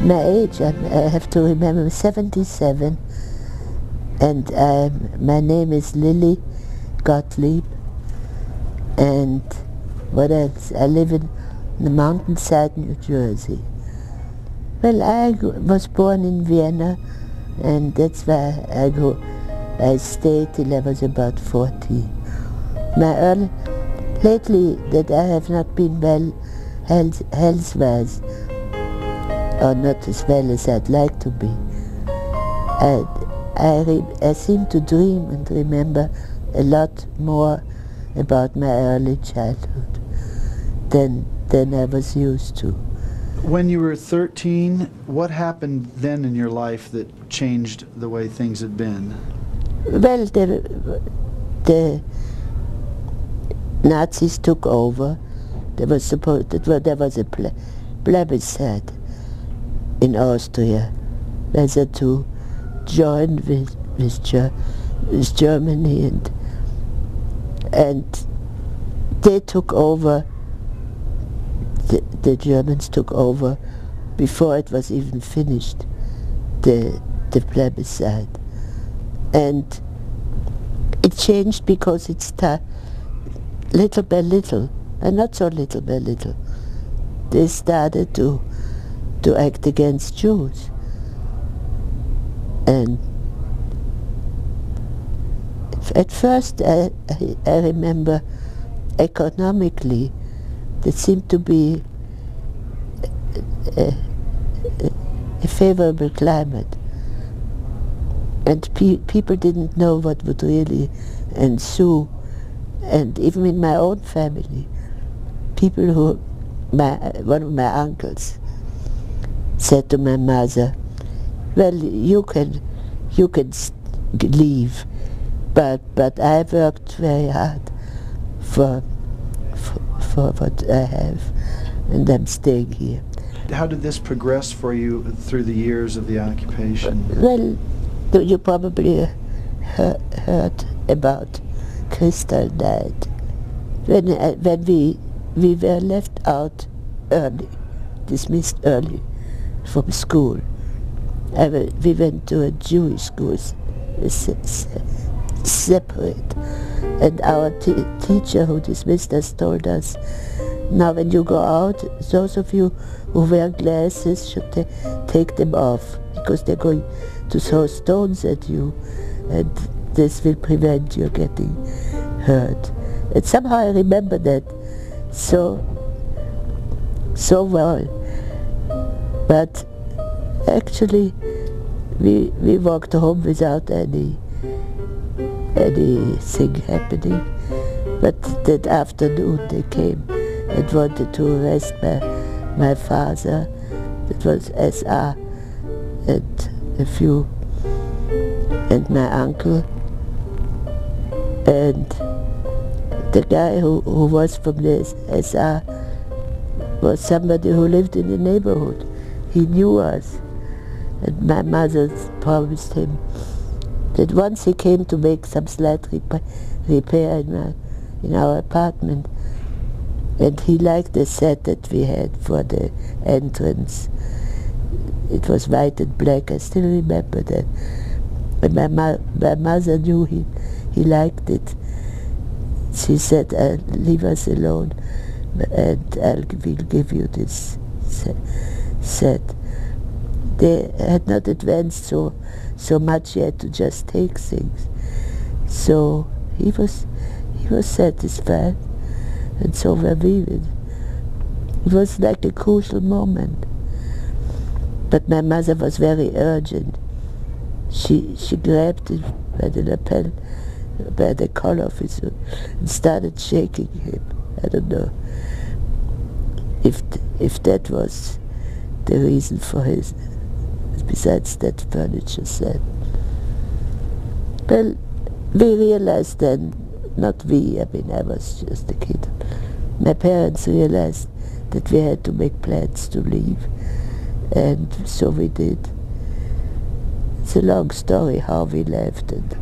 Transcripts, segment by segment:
My age, I have to remember, 77, and my name is Lilly Gottlieb, and what else? I live in the mountainside, New Jersey. Well, I was born in Vienna, and that's where I stayed till I was about 40. Lately that I have not been well health-wise, or not as well as I'd like to be. I seem to dream and remember a lot more about my early childhood than I was used to. When you were 13, what happened then in your life that changed the way things had been? Well, the Nazis took over. There was a plebiscite in Austria whether to join with Germany, and they took over. The Germans took over before it was even finished, the plebiscite. And it changed because it started little by little, and not so little by little. They started to act against Jews. And at first I remember economically there seemed to be a favorable climate, and people didn't know what would really ensue. And even in my own family, one of my uncles said to my mother, well, you can leave, but I worked very hard for what I have, and I'm staying here. How did this progress for you through the years of the occupation? Well, you probably heard about Kristallnacht. When we were left out early, dismissed early from school. We went to a Jewish school, separate, and our teacher who dismissed us told us, now when you go out, those of you who wear glasses should take them off, because they're going to throw stones at you, and this will prevent you getting hurt. And somehow I remember that so well. But actually we walked home without anything happening. But that afternoon they came and wanted to arrest my father. That was SR, and my uncle, and the guy who was from the SR was somebody who lived in the neighborhood. He knew us, and my mother promised him that once he came to make some slight repair in our apartment, and he liked the set that we had for the entrance. It was white and black. I still remember that. And my mother knew he liked it. She said, leave us alone, and we'll give you this set. They had not advanced so much yet to just take things. So he was satisfied, and so were we. It was like a crucial moment. But my mother was very urgent. She grabbed him by the lapel, by the collar of his hood, and started shaking him. I don't know if that was the reason for his, besides that furniture set. Well, we realized then, not we, I mean I was just a kid, my parents realized that we had to make plans to leave, and so we did. It's a long story how we left, and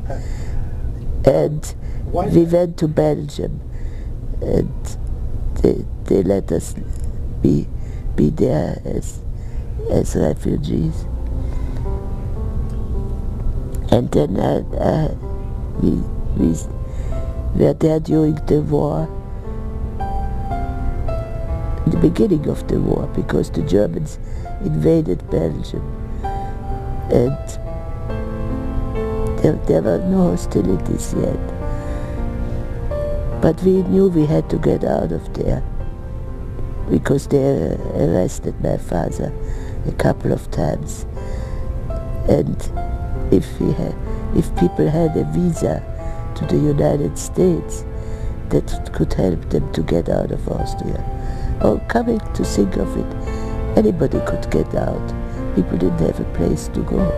we went to Belgium, and they let us be there as refugees. And then we were there during the war, the beginning of the war, because the Germans invaded Belgium, and there were no hostilities yet. But we knew we had to get out of there, because they arrested my father a couple of times. And if people had a visa to the United States, that could help them to get out of Austria. Or coming to think of it, anybody could get out. People didn't have a place to go.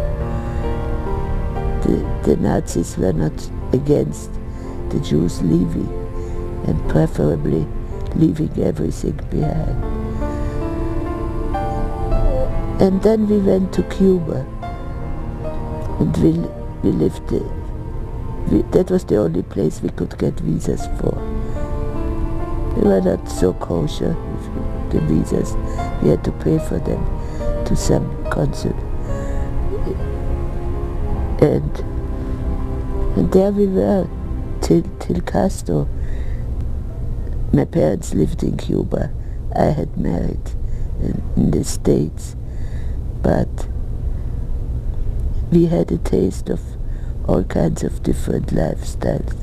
The Nazis were not against the Jews leaving, and preferably leaving everything behind. And then we went to Cuba, and we lived there. That was the only place we could get visas for. We were not so kosher with the visas. We had to pay for them to some consul. And there we were till Castro. My parents lived in Cuba. I had married in the States. But we had a taste of all kinds of different lifestyles.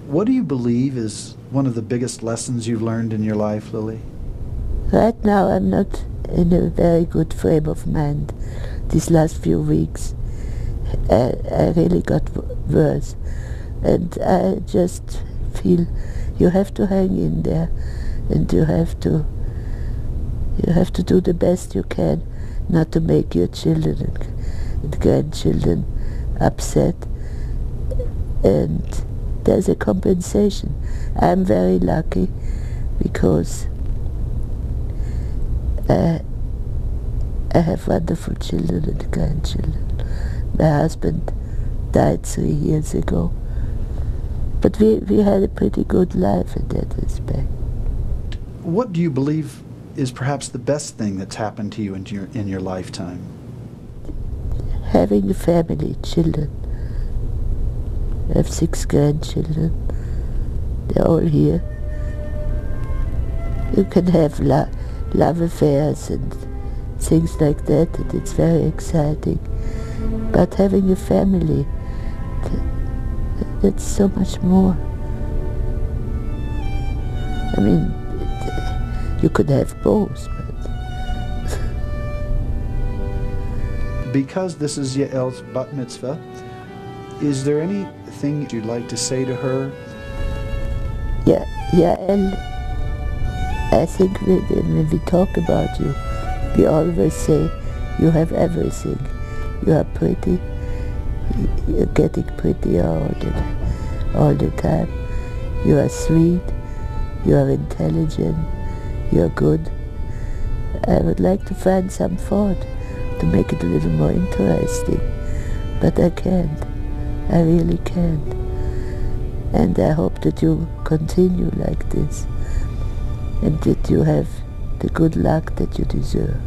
What do you believe is one of the biggest lessons you've learned in your life, Lilly? Right now I'm not in a very good frame of mind. These last few weeks I really got worse. And I just feel you have to hang in there, and you have to do the best you can not to make your children and grandchildren upset. And there's a compensation. I'm very lucky because I have wonderful children and grandchildren. My husband died 3 years ago, but we had a pretty good life in that respect. What do you believe is perhaps the best thing that's happened to you in your lifetime? Having a family, children. I have 6 grandchildren. They're all here. You can have love affairs and things like that, and it's very exciting. But having a family, that's so much more. I mean, you could have both, but because this is Yael's bat mitzvah, is there anything you'd like to say to her? Yeah, Yael, I think when we talk about you, we always say you have everything. You are pretty, you're getting prettier all the time. You are sweet, you are intelligent, you are good. I would like to find some fault to make it a little more interesting, but I can't. I really can't. And I hope that you continue like this, and that you have the good luck that you deserve.